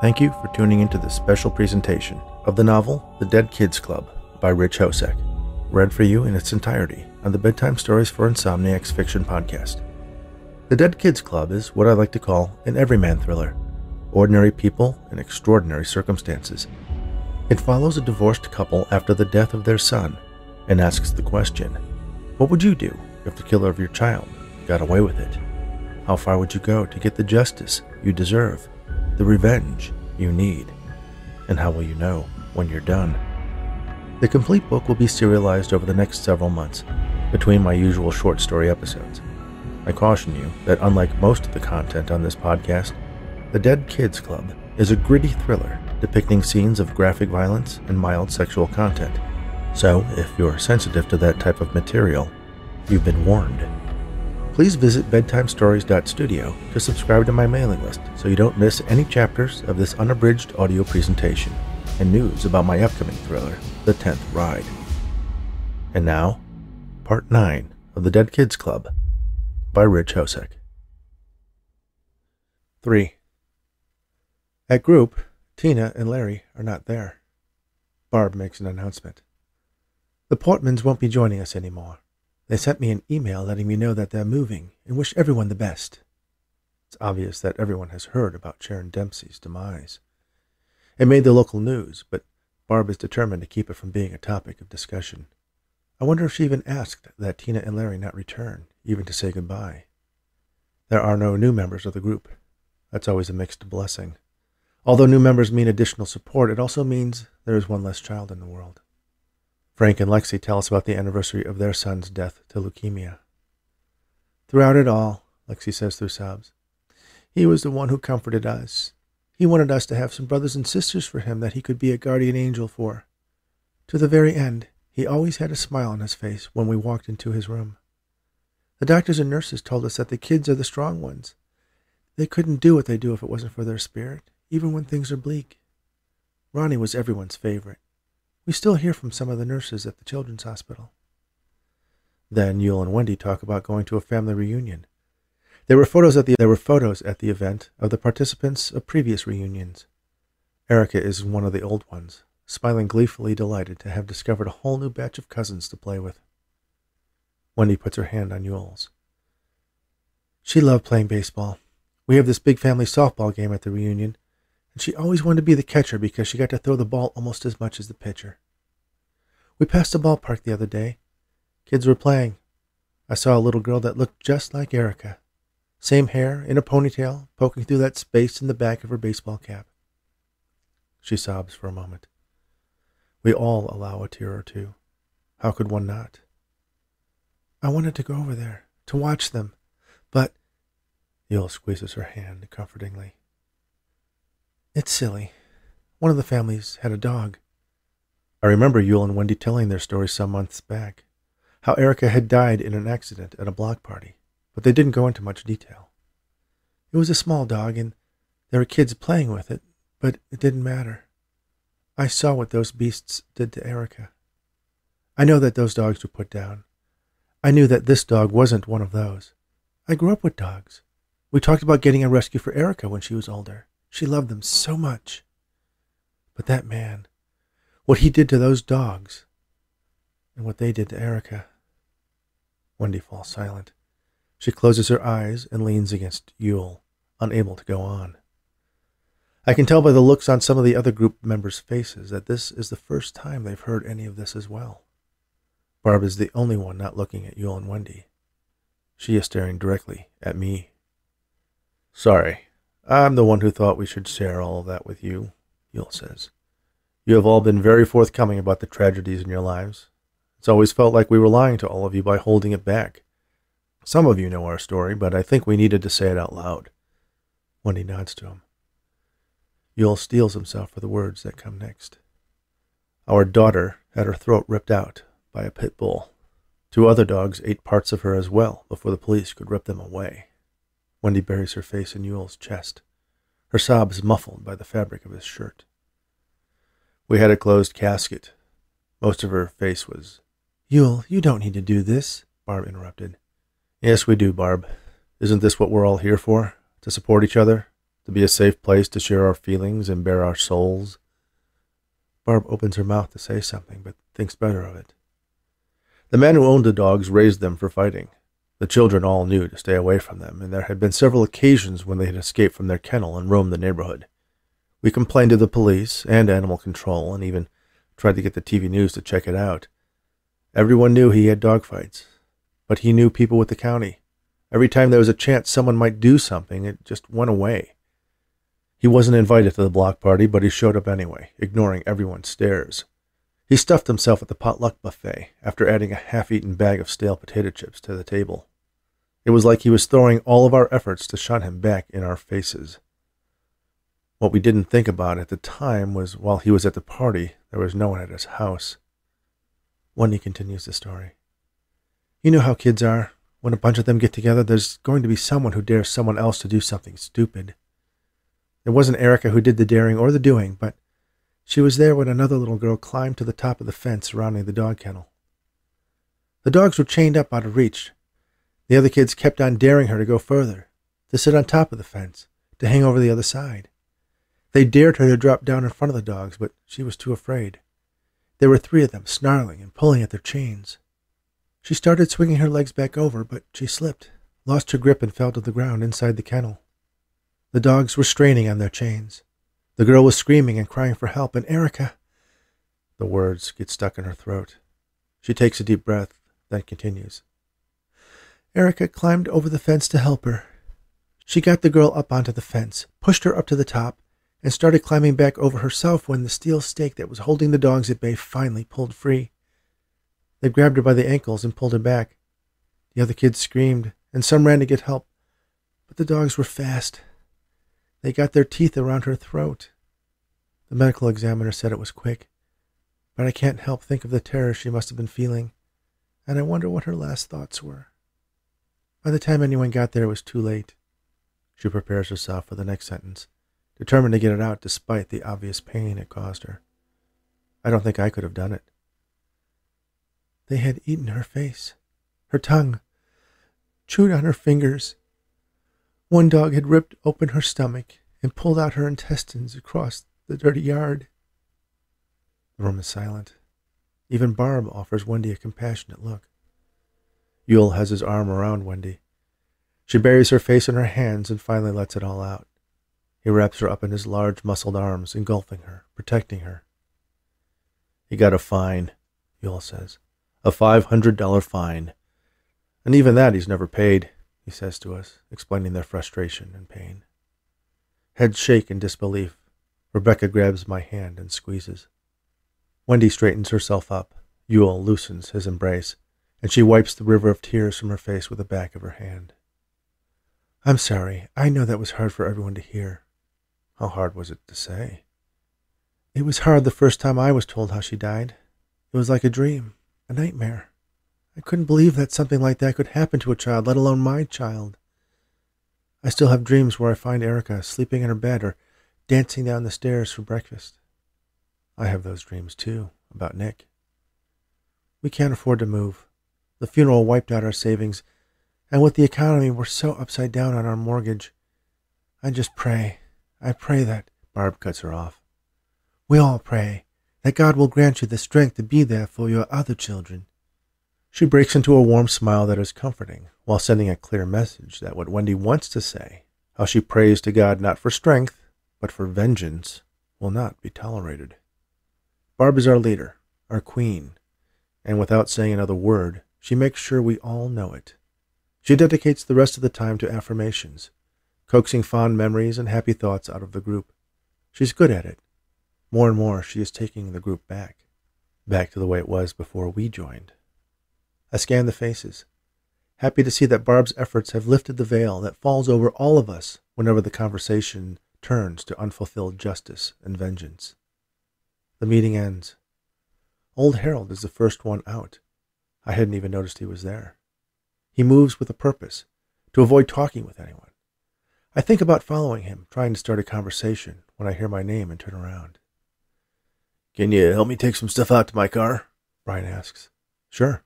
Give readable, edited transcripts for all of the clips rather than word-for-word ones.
Thank you for tuning into this special presentation of the novel The Dead Kids Club by Hosek, read for you in its entirety on the Bedtime Stories for Insomniacs fiction podcast. The Dead Kids Club is what I like to call an everyman thriller, ordinary people in extraordinary circumstances. It follows a divorced couple after the death of their son and asks the question, what would you do if the killer of your child got away with it? How far would you go to get the justice you deserve, the revenge you need? And how will you know when you're done? The complete book will be serialized over the next several months, between my usual short story episodes. I caution you that unlike most of the content on this podcast, The Dead Kids Club is a gritty thriller depicting scenes of graphic violence and mild sexual content. So, if you're sensitive to that type of material, you've been warned. Please visit bedtimestories.studio to subscribe to my mailing list so you don't miss any chapters of this unabridged audio presentation and news about my upcoming thriller, The 10th Ride. And now, Part 9 of The Dead Kids Club by Hosek. 3. At group, Tina and Larry are not there. Barb makes an announcement. The Portmans won't be joining us anymore. They sent me an email letting me know that they're moving and wish everyone the best. It's obvious that everyone has heard about Sharon Dempsey's demise. It made the local news, but Barb is determined to keep it from being a topic of discussion. I wonder if she even asked that Tina and Larry not return, even to say goodbye. There are no new members of the group. That's always a mixed blessing. Although new members mean additional support, it also means there is one less child in the world. Frank and Lexi tell us about the anniversary of their son's death to leukemia. Throughout it all, Lexi says through sobs, he was the one who comforted us. He wanted us to have some brothers and sisters for him that he could be a guardian angel for. To the very end, he always had a smile on his face when we walked into his room. The doctors and nurses told us that the kids are the strong ones. They couldn't do what they do if it wasn't for their spirit, even when things are bleak. Ronnie was everyone's favorite. We still hear from some of the nurses at the children's hospital. Then Yule and Wendy talk about going to a family reunion. There were photos at the event of the participants of previous reunions. Erica is one of the old ones, smiling gleefully delighted to have discovered a whole new batch of cousins to play with. Wendy puts her hand on Yule's. She loved playing baseball. We have this big family softball game at the reunion, and she always wanted to be the catcher because she got to throw the ball almost as much as the pitcher. We passed a ballpark the other day. Kids were playing. I saw a little girl that looked just like Erica. Same hair, in a ponytail, poking through that space in the back of her baseball cap. She sobs for a moment. We all allow a tear or two. How could one not? I wanted to go over there, to watch them, but... Yule squeezes her hand comfortingly. It's silly. One of the families had a dog. I remember Yule and Wendy telling their story some months back, how Erica had died in an accident at a block party, but they didn't go into much detail. It was a small dog, and there were kids playing with it, but it didn't matter. I saw what those beasts did to Erica. I know that those dogs were put down. I knew that this dog wasn't one of those. I grew up with dogs. We talked about getting a rescue for Erica when she was older. She loved them so much. But that man, what he did to those dogs, and what they did to Erica. Wendy falls silent. She closes her eyes and leans against Yule, unable to go on. I can tell by the looks on some of the other group members' faces that this is the first time they've heard any of this as well. Barb is the only one not looking at Yule and Wendy. She is staring directly at me. Sorry. I'm the one who thought we should share all of that with you, Yule says. You have all been very forthcoming about the tragedies in your lives. It's always felt like we were lying to all of you by holding it back. Some of you know our story, but I think we needed to say it out loud. Wendy nods to him. Yule steels himself for the words that come next. Our daughter had her throat ripped out by a pit bull. 2 other dogs ate parts of her as well before the police could rip them away. Wendy buries her face in Yule's chest, her sobs muffled by the fabric of his shirt. We had a closed casket. Most of her face was... Yule, you don't need to do this, Barb interrupted. Yes, we do, Barb. Isn't this what we're all here for? To support each other? to be a safe place to share our feelings and bare our souls. Barb opens her mouth to say something, but thinks better of it. The man who owned the dogs raised them for fighting. The children all knew to stay away from them, and there had been several occasions when they had escaped from their kennel and roamed the neighborhood. We complained to the police and animal control, and even tried to get the TV news to check it out. Everyone knew he had dogfights, but he knew people with the county. Every time there was a chance someone might do something, it just went away. He wasn't invited to the block party, but he showed up anyway, ignoring everyone's stares. He stuffed himself at the potluck buffet after adding a half-eaten bag of stale potato chips to the table. It was like he was throwing all of our efforts to shun him back in our faces. What we didn't think about at the time was while he was at the party, there was no one at his house. Wendy continues the story. You know how kids are. When a bunch of them get together, there's going to be someone who dares someone else to do something stupid. It wasn't Erica who did the daring or the doing, but she was there when another little girl climbed to the top of the fence surrounding the dog kennel. The dogs were chained up out of reach. The other kids kept on daring her to go further, to sit on top of the fence, to hang over the other side. They dared her to drop down in front of the dogs, but she was too afraid. There were 3 of them, snarling and pulling at their chains. She started swinging her legs back over, but she slipped, lost her grip, and fell to the ground inside the kennel. The dogs were straining on their chains. The girl was screaming and crying for help, and Erica... The words get stuck in her throat. She takes a deep breath, then continues. Erica climbed over the fence to help her. She got the girl up onto the fence, pushed her up to the top, and started climbing back over herself when the steel stake that was holding the dogs at bay finally pulled free. They grabbed her by the ankles and pulled her back. The other kids screamed, and some ran to get help, but the dogs were fast. They got their teeth around her throat. The medical examiner said it was quick, but I can't help think of the terror she must have been feeling, and I wonder what her last thoughts were. By the time anyone got there, it was too late. She prepares herself for the next sentence, determined to get it out despite the obvious pain it caused her. I don't think I could have done it. They had eaten her face, her tongue, chewed on her fingers. One dog had ripped open her stomach and pulled out her intestines across the dirty yard. The room is silent. Even Barb offers Wendy a compassionate look. Yule has his arm around Wendy. She buries her face in her hands and finally lets it all out. He wraps her up in his large, muscled arms, engulfing her, protecting her. He got a fine, Yule says. A $500 fine. And even that he's never paid, he says to us, explaining their frustration and pain. Heads shake in disbelief. Rebecca grabs my hand and squeezes. Wendy straightens herself up. Yule loosens his embrace, and she wipes the river of tears from her face with the back of her hand. I'm sorry. I know that was hard for everyone to hear. How hard was it to say? It was hard the first time I was told how she died. It was like a dream. A nightmare. I couldn't believe that something like that could happen to a child, let alone my child. I still have dreams where I find Erica sleeping in her bed or dancing down the stairs for breakfast. I have those dreams, too, about Nick. We can't afford to move. The funeral wiped out our savings, and with the economy, we're so upside down on our mortgage. I just pray. I pray that... Barb cuts her off. We all pray that God will grant you the strength to be there for your other children. She breaks into a warm smile that is comforting, while sending a clear message that what Wendy wants to say, how she prays to God not for strength, but for vengeance, will not be tolerated. Barb is our leader, our queen, and without saying another word, she makes sure we all know it. She dedicates the rest of the time to affirmations, coaxing fond memories and happy thoughts out of the group. She's good at it. More and more, she is taking the group back to the way it was before we joined. I scan the faces, happy to see that Barb's efforts have lifted the veil that falls over all of us whenever the conversation turns to unfulfilled justice and vengeance. The meeting ends. Old Harold is the first one out. I hadn't even noticed he was there. He moves with a purpose, to avoid talking with anyone. I think about following him, trying to start a conversation, when I hear my name and turn around. Can you help me take some stuff out to my car? Brian asks. Sure.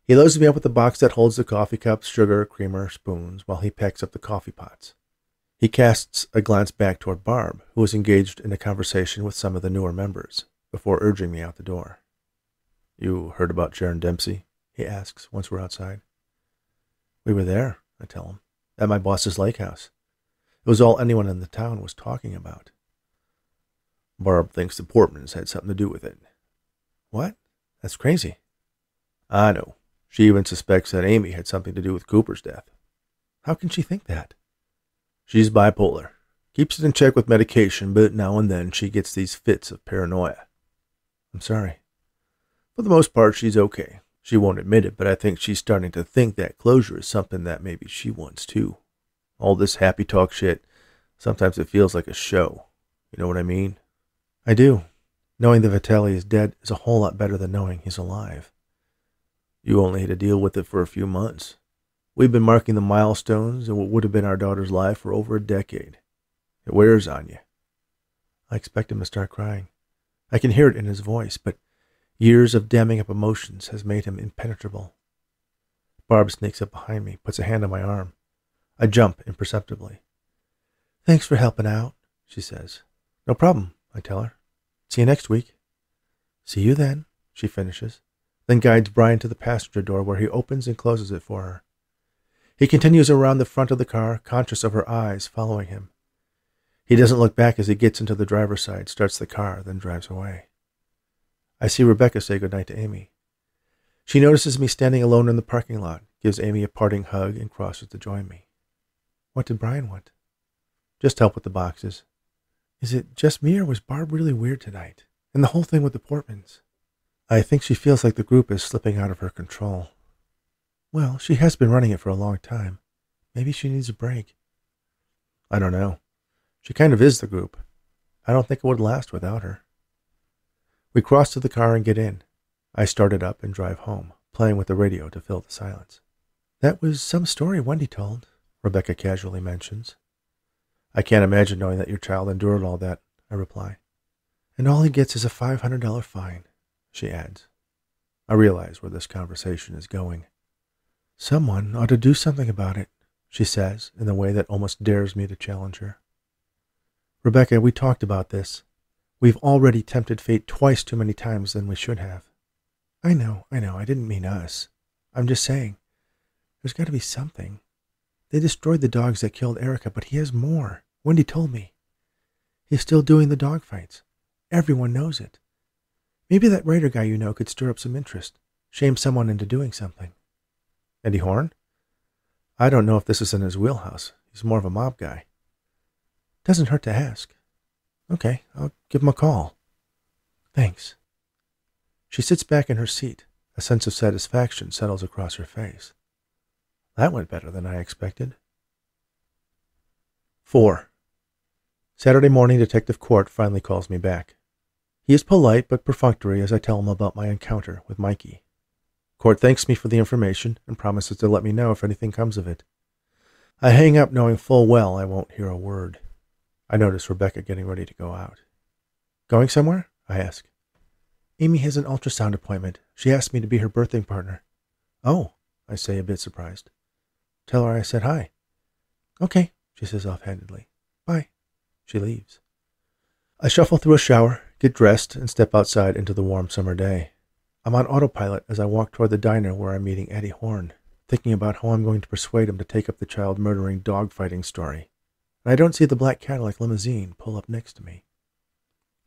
He loads me up with the box that holds the coffee cups, sugar, creamer, spoons, while he packs up the coffee pots. He casts a glance back toward Barb, who was engaged in a conversation with some of the newer members, before urging me out the door. You heard about Sharon Dempsey? He asks once we're outside. We were there, I tell him, at my boss's lake house. It was all anyone in the town was talking about. Barb thinks the Portmans had something to do with it. What? That's crazy. I know. She even suspects that Amy had something to do with Cooper's death. How can she think that? She's bipolar. Keeps it in check with medication, but now and then she gets these fits of paranoia. I'm sorry. For the most part, she's okay. She won't admit it, but I think she's starting to think that closure is something that maybe she wants too. All this happy talk shit, sometimes it feels like a show. You know what I mean? I do. Knowing that Vitaly is dead is a whole lot better than knowing he's alive. You only had to deal with it for a few months. We've been marking the milestones in what would have been our daughter's life for over a decade. It wears on you. I expect him to start crying. I can hear it in his voice, but years of damming up emotions has made him impenetrable. Barb sneaks up behind me, puts a hand on my arm. I jump imperceptibly. Thanks for helping out, she says. No problem, I tell her. See you next week. See you then, she finishes, then guides Brian to the passenger door where he opens and closes it for her. He continues around the front of the car, conscious of her eyes following him. He doesn't look back as he gets into the driver's side, starts the car, then drives away. I see Rebecca say goodnight to Amy. She notices me standing alone in the parking lot, gives Amy a parting hug, and crosses to join me. What did Brian want? Just help with the boxes. Is it just me, or was Barb really weird tonight? And the whole thing with the Portmans? I think she feels like the group is slipping out of her control. Well, she has been running it for a long time. Maybe she needs a break. I don't know. She kind of is the group. I don't think it would last without her. We cross to the car and get in. I start it up and drive home, playing with the radio to fill the silence. That was some story Wendy told, Rebecca casually mentions. I can't imagine knowing that your child endured all that, I reply. And all he gets is a $500 fine, she adds. I realize where this conversation is going. Someone ought to do something about it, she says, in a way that almost dares me to challenge her. Rebecca, we talked about this. We've already tempted fate twice too many times than we should have. I know, I didn't mean us. I'm just saying, there's got to be something. They destroyed the dogs that killed Erica, but he has more. Wendy told me. He's still doing the dog fights. Everyone knows it. Maybe that writer guy you know could stir up some interest, shame someone into doing something. Eddie Horn? I don't know if this is in his wheelhouse. He's more of a mob guy. Doesn't hurt to ask. Okay, I'll give him a call. Thanks. She sits back in her seat. A sense of satisfaction settles across her face. That went better than I expected. 4. Saturday morning, Detective Court finally calls me back. He is polite but perfunctory as I tell him about my encounter with Mikey. Court thanks me for the information and promises to let me know if anything comes of it. I hang up knowing full well I won't hear a word. I notice Rebecca getting ready to go out. Going somewhere? I ask. Amy has an ultrasound appointment. She asked me to be her birthing partner. Oh, I say, a bit surprised. Tell her I said hi. Okay, she says offhandedly. Bye. She leaves. I shuffle through a shower, get dressed, and step outside into the warm summer day. I'm on autopilot as I walk toward the diner where I'm meeting Eddie Horn, thinking about how I'm going to persuade him to take up the child-murdering dog-fighting story. And I don't see the black Cadillac limousine pull up next to me.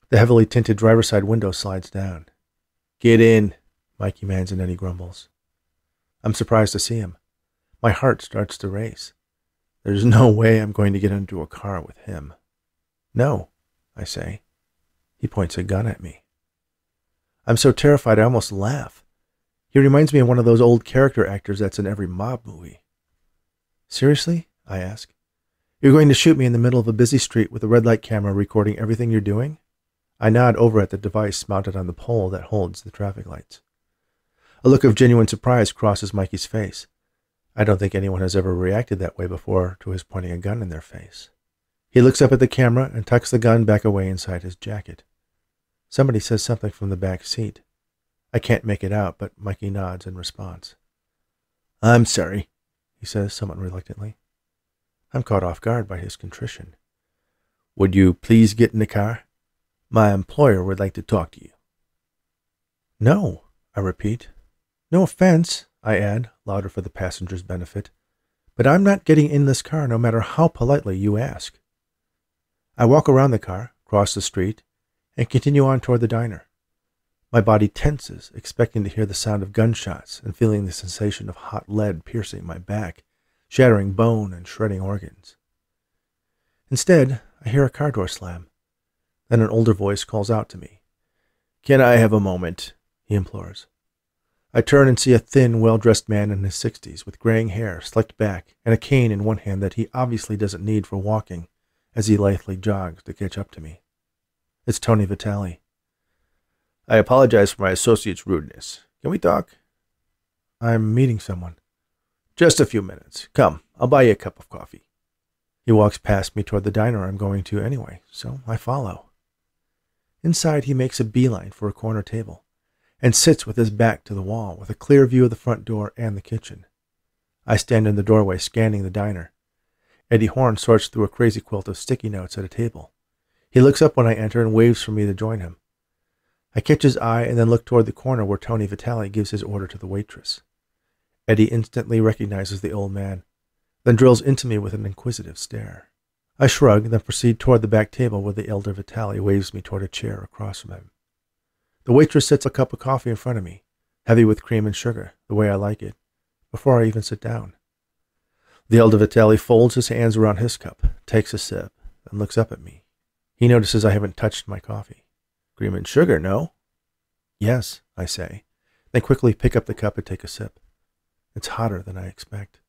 The heavily tinted driver's side window slides down. Get in, Mikey Mans and Eddie grumbles. I'm surprised to see him. My heart starts to race. There's no way I'm going to get into a car with him. No, I say. He points a gun at me. I'm so terrified I almost laugh. He reminds me of one of those old character actors that's in every mob movie. Seriously? I ask. You're going to shoot me in the middle of a busy street with a red light camera recording everything you're doing? I nod over at the device mounted on the pole that holds the traffic lights. A look of genuine surprise crosses Mikey's face. I don't think anyone has ever reacted that way before to his pointing a gun in their face. He looks up at the camera and tucks the gun back away inside his jacket. Somebody says something from the back seat. I can't make it out, but Mikey nods in response. I'm sorry, he says somewhat reluctantly. I'm caught off guard by his contrition. Would you please get in the car? My employer would like to talk to you. No, I repeat. No offense, I add, louder for the passenger's benefit, but I'm not getting in this car no matter how politely you ask. I walk around the car, cross the street, and continue on toward the diner. My body tenses, expecting to hear the sound of gunshots and feeling the sensation of hot lead piercing my back, shattering bone and shredding organs. Instead, I hear a car door slam. Then an older voice calls out to me. Can I have a moment? He implores. I turn and see a thin, well-dressed man in his 60s with graying hair slicked back and a cane in one hand that he obviously doesn't need for walking as he lithely jogs to catch up to me. It's Tony Vitale. I apologize for my associate's rudeness. Can we talk? I'm meeting someone. Just a few minutes. Come, I'll buy you a cup of coffee. He walks past me toward the diner I'm going to anyway, so I follow. Inside, he makes a beeline for a corner table and sits with his back to the wall with a clear view of the front door and the kitchen. I stand in the doorway scanning the diner. Eddie Horn sorts through a crazy quilt of sticky notes at a table. He looks up when I enter and waves for me to join him. I catch his eye and then look toward the corner where Tony Vitale gives his order to the waitress. Eddie instantly recognizes the old man, then drills into me with an inquisitive stare. I shrug, then proceed toward the back table where the elder Vitale waves me toward a chair across from him. The waitress sets a cup of coffee in front of me, heavy with cream and sugar, the way I like it, before I even sit down. The elder Vitale folds his hands around his cup, takes a sip, and looks up at me. He notices I haven't touched my coffee. Cream and sugar, no? Yes, I say, then quickly pick up the cup and take a sip. It's hotter than I expect.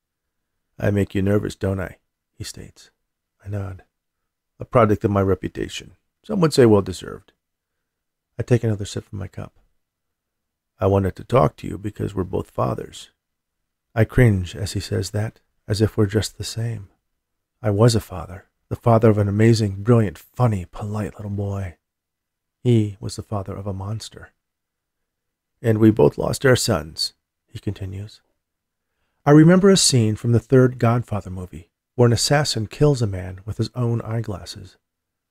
I make you nervous, don't I? He states. I nod. A product of my reputation. Some would say well-deserved. I take another sip from my cup. I wanted to talk to you because we're both fathers. I cringe as he says that, as if we're just the same. I was a father, the father of an amazing, brilliant, funny, polite little boy. He was the father of a monster. And we both lost our sons, he continues. I remember a scene from the third Godfather movie where an assassin kills a man with his own eyeglasses.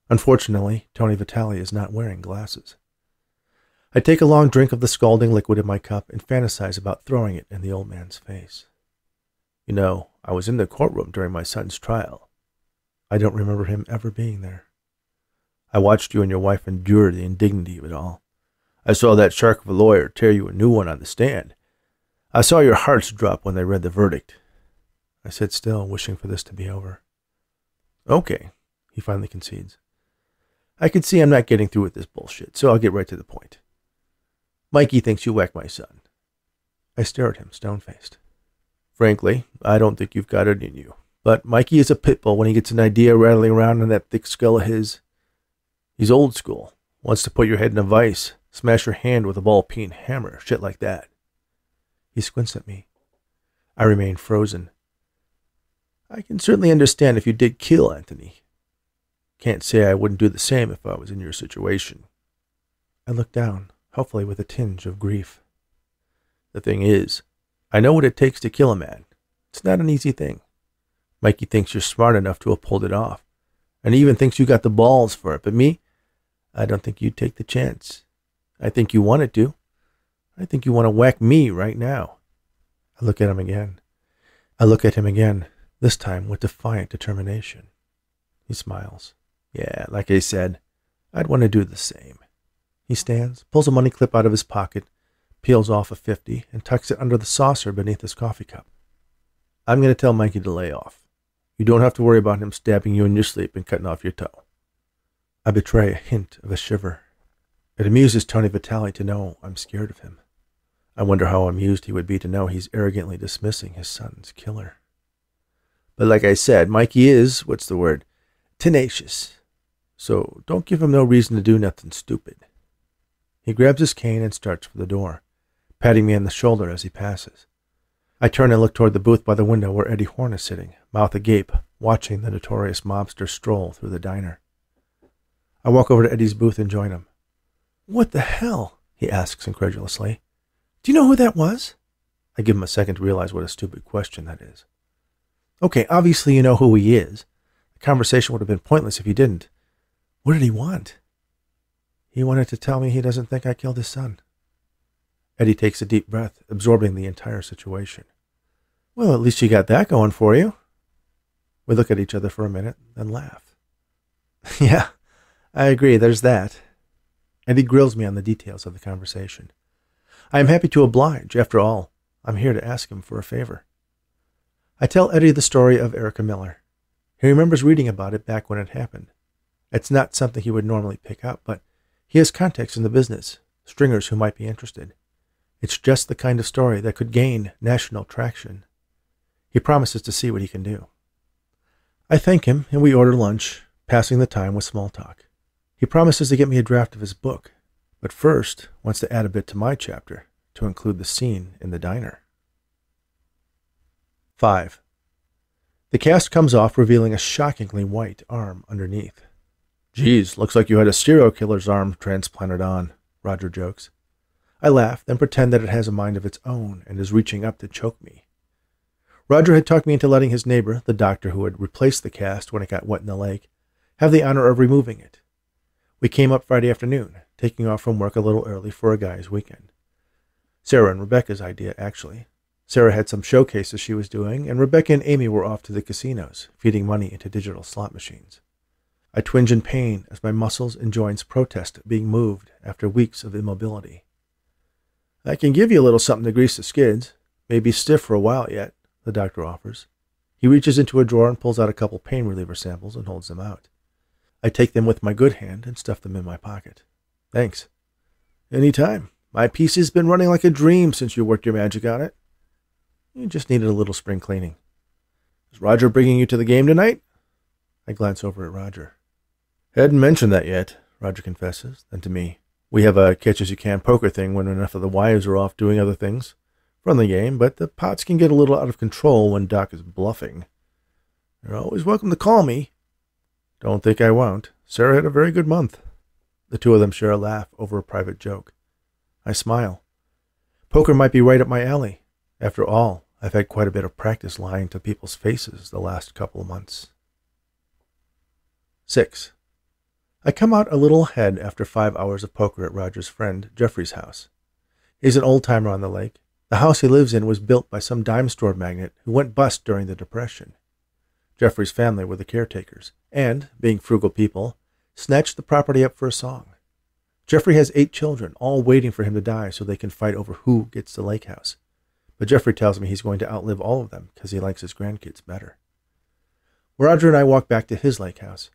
Unfortunately, Tony Vitale is not wearing glasses. I take a long drink of the scalding liquid in my cup and fantasize about throwing it in the old man's face. You know, I was in the courtroom during my son's trial. I don't remember him ever being there. I watched you and your wife endure the indignity of it all. I saw that shark of a lawyer tear you a new one on the stand. I saw your hearts drop when they read the verdict. I sit still, wishing for this to be over. Okay, he finally concedes. I can see I'm not getting through with this bullshit, so I'll get right to the point. Mikey thinks you whacked my son. I stare at him, stone-faced. Frankly, I don't think you've got it in you. But Mikey is a pit bull when he gets an idea rattling around in that thick skull of his. He's old school, wants to put your head in a vice, smash your hand with a ball-peen hammer, shit like that. He squints at me. I remain frozen. I can certainly understand if you did kill Anthony. Can't say I wouldn't do the same if I was in your situation. I look down, hopefully with a tinge of grief. The thing is, I know what it takes to kill a man. It's not an easy thing. Mikey thinks you're smart enough to have pulled it off, and he even thinks you got the balls for it. But me, I don't think you'd take the chance. I think you wanted to. I think you want to whack me right now. I look at him again. This time with defiant determination. He smiles. Yeah, like I said, I'd want to do the same. He stands, pulls a money clip out of his pocket, peels off a 50, and tucks it under the saucer beneath his coffee cup. I'm going to tell Mikey to lay off. You don't have to worry about him stabbing you in your sleep and cutting off your toe. I betray a hint of a shiver. It amuses Tony Vitale to know I'm scared of him. I wonder how amused he would be to know he's arrogantly dismissing his son's killer. But like I said, Mikey is, tenacious. So don't give him no reason to do nothing stupid. He grabs his cane and starts for the door, patting me on the shoulder as he passes. I turn and look toward the booth by the window where Eddie Horn is sitting, mouth agape, watching the notorious mobster stroll through the diner. I walk over to Eddie's booth and join him. What the hell? He asks incredulously. Do you know who that was? I give him a second to realize what a stupid question that is. Okay, obviously you know who he is. The conversation would have been pointless if you didn't. What did he want? He wanted to tell me he doesn't think I killed his son. Eddie takes a deep breath, absorbing the entire situation. Well, at least you got that going for you. We look at each other for a minute, then laugh. Yeah, I agree, there's that. Eddie grills me on the details of the conversation. I am happy to oblige. After all, I'm here to ask him for a favor. I tell Eddie the story of Erica Miller. He remembers reading about it back when it happened. It's not something he would normally pick up, but he has contacts in the business, stringers who might be interested. It's just the kind of story that could gain national traction. He promises to see what he can do. I thank him, and we order lunch, passing the time with small talk. He promises to get me a draft of his book, but first wants to add a bit to my chapter to include the scene in the diner. 5. The cast comes off, revealing a shockingly white arm underneath. Geez, looks like you had a serial killer's arm transplanted on, Roger jokes. I laugh, then pretend that it has a mind of its own and is reaching up to choke me. Roger had talked me into letting his neighbor, the doctor who had replaced the cast when it got wet in the lake, have the honor of removing it. We came up Friday afternoon, taking off from work a little early for a guy's weekend. Sarah and Rebecca's idea, actually. Sarah had some showcases she was doing, and Rebecca and Amy were off to the casinos, feeding money into digital slot machines. I twinge in pain as my muscles and joints protest being moved after weeks of immobility. I can give you a little something to grease the skids. May be stiff for a while yet, the doctor offers. He reaches into a drawer and pulls out a couple pain reliever samples and holds them out. I take them with my good hand and stuff them in my pocket. Thanks. Any time. My piece has been running like a dream since you worked your magic on it. You just needed a little spring cleaning. Is Roger bringing you to the game tonight? I glance over at Roger. Hadn't mentioned that yet, Roger confesses, then to me. We have a catch-as-you-can poker thing when enough of the wives are off doing other things. Friendly game, but the pots can get a little out of control when Doc is bluffing. You're always welcome to call me. Don't think I won't. Sarah had a very good month. The two of them share a laugh over a private joke. I smile. Poker might be right up my alley. After all, I've had quite a bit of practice lying to people's faces the last couple of months. 6. I come out a little ahead after 5 hours of poker at Roger's friend Jeffrey's house. He's an old-timer on the lake. The house he lives in was built by some dime store magnate who went bust during the Depression. Jeffrey's family were the caretakers, and, being frugal people, snatched the property up for a song. Jeffrey has 8 children, all waiting for him to die so they can fight over who gets the lake house. But Jeffrey tells me he's going to outlive all of them because he likes his grandkids better. Roger and I walk back to his lake house.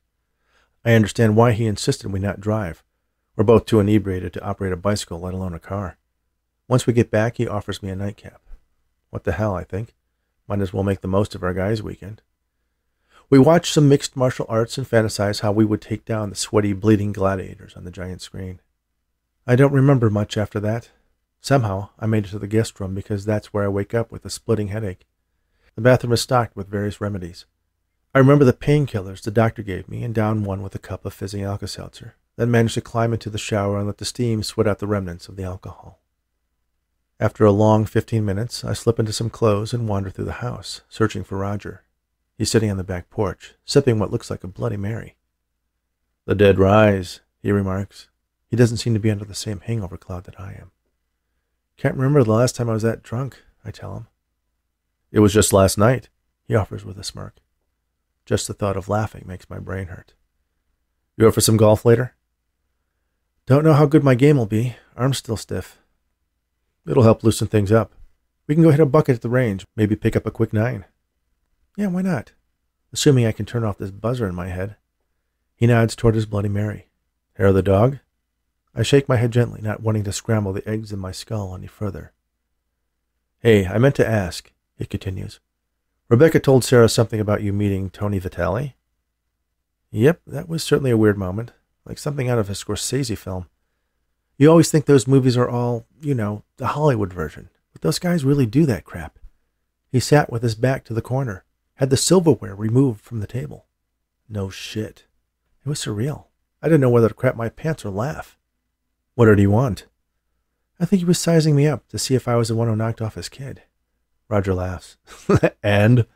I understand why he insisted we not drive. We're both too inebriated to operate a bicycle, let alone a car. Once we get back, he offers me a nightcap. What the hell, I think. Might as well make the most of our guys' weekend. We watch some mixed martial arts and fantasize how we would take down the sweaty, bleeding gladiators on the giant screen. I don't remember much after that. Somehow, I made it to the guest room because that's where I wake up with a splitting headache. The bathroom is stocked with various remedies. I remember the painkillers the doctor gave me and downed one with a cup of fizzing Alka-Seltzer, then managed to climb into the shower and let the steam sweat out the remnants of the alcohol. After a long 15 minutes, I slip into some clothes and wander through the house, searching for Roger. He's sitting on the back porch, sipping what looks like a Bloody Mary. The dead rise, he remarks. He doesn't seem to be under the same hangover cloud that I am. Can't remember the last time I was that drunk, I tell him. It was just last night, he offers with a smirk. Just the thought of laughing makes my brain hurt. You up for some golf later? Don't know how good my game will be. Arm's still stiff. It'll help loosen things up. We can go hit a bucket at the range, maybe pick up a quick 9. Yeah, why not? Assuming I can turn off this buzzer in my head. He nods toward his Bloody Mary. Hair of the dog? I shake my head gently, not wanting to scramble the eggs in my skull any further. Hey, I meant to ask, he continues. Rebecca told Sarah something about you meeting Tony Vitale? Yep, that was certainly a weird moment, like something out of a Scorsese film. You always think those movies are all, the Hollywood version, but those guys really do that crap. He sat with his back to the corner, had the silverware removed from the table. No shit. It was surreal. I didn't know whether to crap my pants or laugh. What did he want? I think he was sizing me up to see if I was the one who knocked off his kid. Roger laughs. And?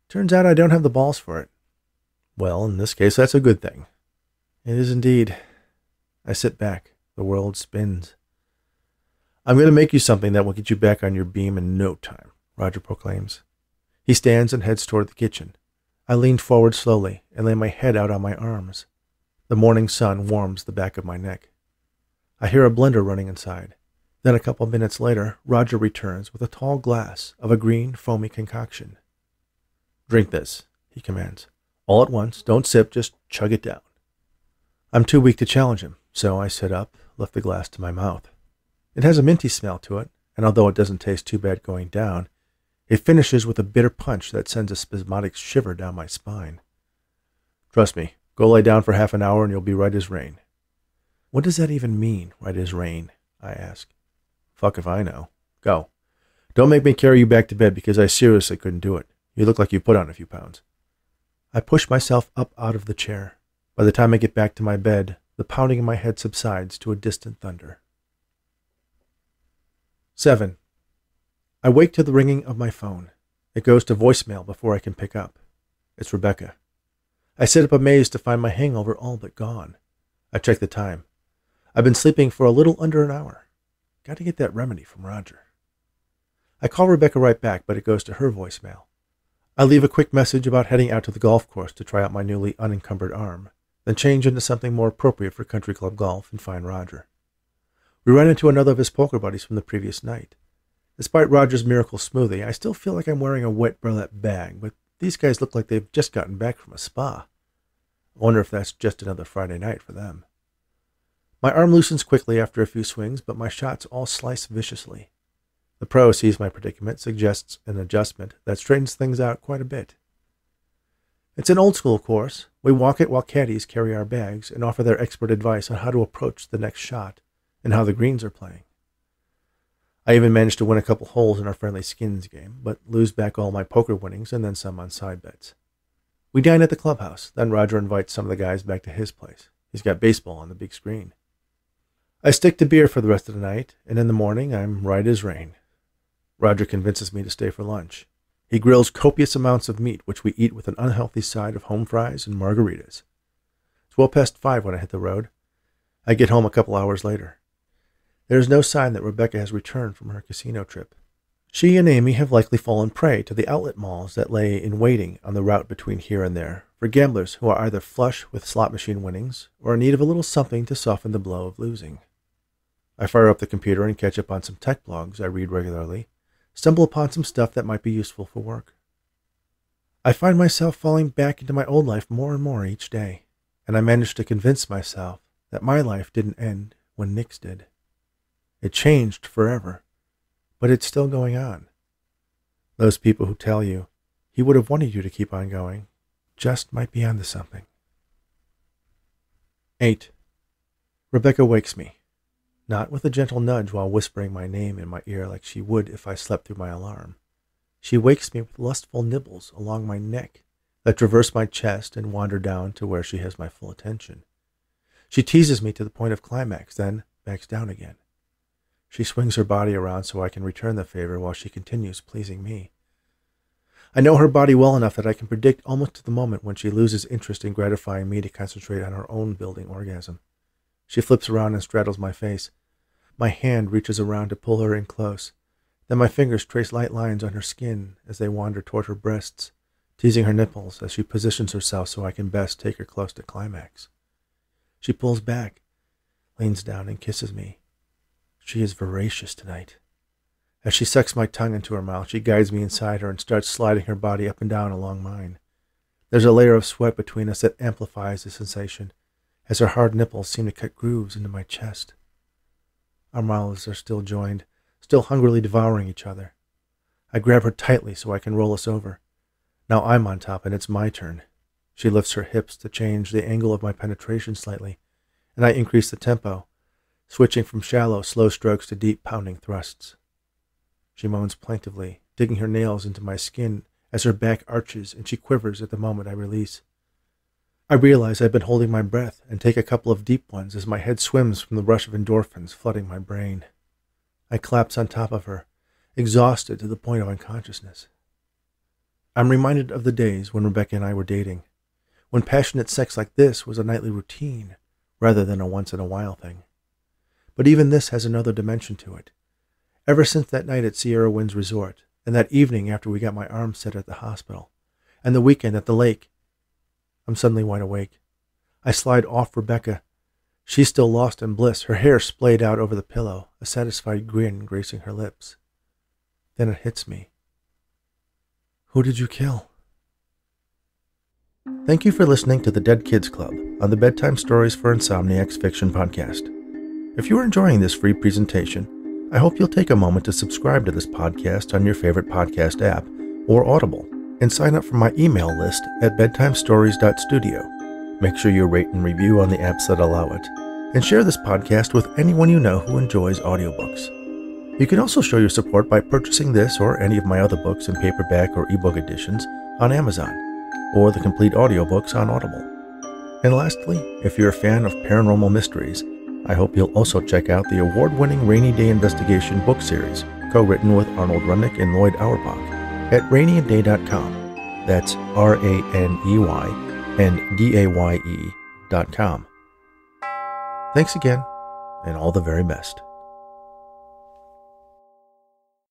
Turns out I don't have the balls for it. Well, in this case, that's a good thing. It is indeed. I sit back. The world spins. I'm going to make you something that will get you back on your beam in no time, Roger proclaims. He stands and heads toward the kitchen. I lean forward slowly and lay my head out on my arms. The morning sun warms the back of my neck. I hear a blender running inside. Then a couple minutes later, Roger returns with a tall glass of a green, foamy concoction. Drink this, he commands. All at once, don't sip, just chug it down. I'm too weak to challenge him, so I sit up, lift the glass to my mouth. It has a minty smell to it, and although it doesn't taste too bad going down, it finishes with a bitter punch that sends a spasmodic shiver down my spine. Trust me, go lay down for half an hour and you'll be right as rain. What does that even mean, right as rain? I ask. Fuck if I know. Go. Don't make me carry you back to bed because I seriously couldn't do it. You look like you put on a few pounds. I push myself up out of the chair. By the time I get back to my bed, the pounding in my head subsides to a distant thunder. 7. I wake to the ringing of my phone. It goes to voicemail before I can pick up. It's Rebecca. I sit up amazed to find my hangover all but gone. I check the time. I've been sleeping for a little under an hour. Got to get that remedy from Roger. I call Rebecca right back, but it goes to her voicemail. I leave a quick message about heading out to the golf course to try out my newly unencumbered arm, then change into something more appropriate for country club golf and find Roger. We run into another of his poker buddies from the previous night. Despite Roger's miracle smoothie, I still feel like I'm wearing a wet burlap bag, but these guys look like they've just gotten back from a spa. I wonder if that's just another Friday night for them. My arm loosens quickly after a few swings, but my shots all slice viciously. The pro sees my predicament, suggests an adjustment that straightens things out quite a bit. It's an old-school course. We walk it while caddies carry our bags and offer their expert advice on how to approach the next shot and how the greens are playing. I even managed to win a couple holes in our friendly skins game, but lose back all my poker winnings and then some on side bets. We dine at the clubhouse, then Roger invites some of the guys back to his place. He's got baseball on the big screen. I stick to beer for the rest of the night, and in the morning I'm right as rain. Roger convinces me to stay for lunch. He grills copious amounts of meat, which we eat with an unhealthy side of home fries and margaritas. It's well past 5 when I hit the road. I get home a couple hours later. There is no sign that Rebecca has returned from her casino trip. She and Amy have likely fallen prey to the outlet malls that lay in waiting on the route between here and there for gamblers who are either flush with slot machine winnings or in need of a little something to soften the blow of losing. I fire up the computer and catch up on some tech blogs I read regularly, stumble upon some stuff that might be useful for work. I find myself falling back into my old life more and more each day, and I manage to convince myself that my life didn't end when Nick's did. It changed forever, but it's still going on. Those people who tell you he would have wanted you to keep on going just might be onto something. 8. Rebecca wakes me, not with a gentle nudge while whispering my name in my ear like she would if I slept through my alarm. She wakes me with lustful nibbles along my neck that traverse my chest and wander down to where she has my full attention. She teases me to the point of climax, then backs down again. She swings her body around so I can return the favor while she continues pleasing me. I know her body well enough that I can predict almost to the moment when she loses interest in gratifying me to concentrate on her own building orgasm. She flips around and straddles my face. My hand reaches around to pull her in close. Then my fingers trace light lines on her skin as they wander toward her breasts, teasing her nipples as she positions herself so I can best take her close to climax. She pulls back, leans down, and kisses me. She is voracious tonight. As she sucks my tongue into her mouth, she guides me inside her and starts sliding her body up and down along mine. There's a layer of sweat between us that amplifies the sensation, as her hard nipples seem to cut grooves into my chest. Our mouths are still joined, still hungrily devouring each other. I grab her tightly so I can roll us over. Now I'm on top and it's my turn. She lifts her hips to change the angle of my penetration slightly, and I increase the tempo, switching from shallow, slow strokes to deep, pounding thrusts. She moans plaintively, digging her nails into my skin as her back arches and she quivers at the moment I release. I realize I've been holding my breath and take a couple of deep ones as my head swims from the rush of endorphins flooding my brain. I collapse on top of her, exhausted to the point of unconsciousness. I'm reminded of the days when Rebecca and I were dating, when passionate sex like this was a nightly routine rather than a once-in-a-while thing. But even this has another dimension to it. Ever since that night at Sierra Winds Resort, and that evening after we got my arm set at the hospital, and the weekend at the lake, I'm suddenly wide awake. I slide off Rebecca. She's still lost in bliss, her hair splayed out over the pillow, a satisfied grin gracing her lips. Then it hits me. Who did you kill? Thank you for listening to the Dead Kids Club on the Bedtime Stories for Insomniacs Fiction podcast. If you are enjoying this free presentation, I hope you'll take a moment to subscribe to this podcast on your favorite podcast app or Audible and sign up for my email list at bedtimestories.studio. Make sure you rate and review on the apps that allow it, and share this podcast with anyone you know who enjoys audiobooks. You can also show your support by purchasing this or any of my other books in paperback or ebook editions on Amazon, or the complete audiobooks on Audible. And lastly, if you're a fan of paranormal mysteries, I hope you'll also check out the award-winning Rainy Day Investigation book series, co-written with Arnold Runnick and Lloyd Auerbach, at rainyandday.com. That's RANEYANDAYE.com. Thanks again, and all the very best.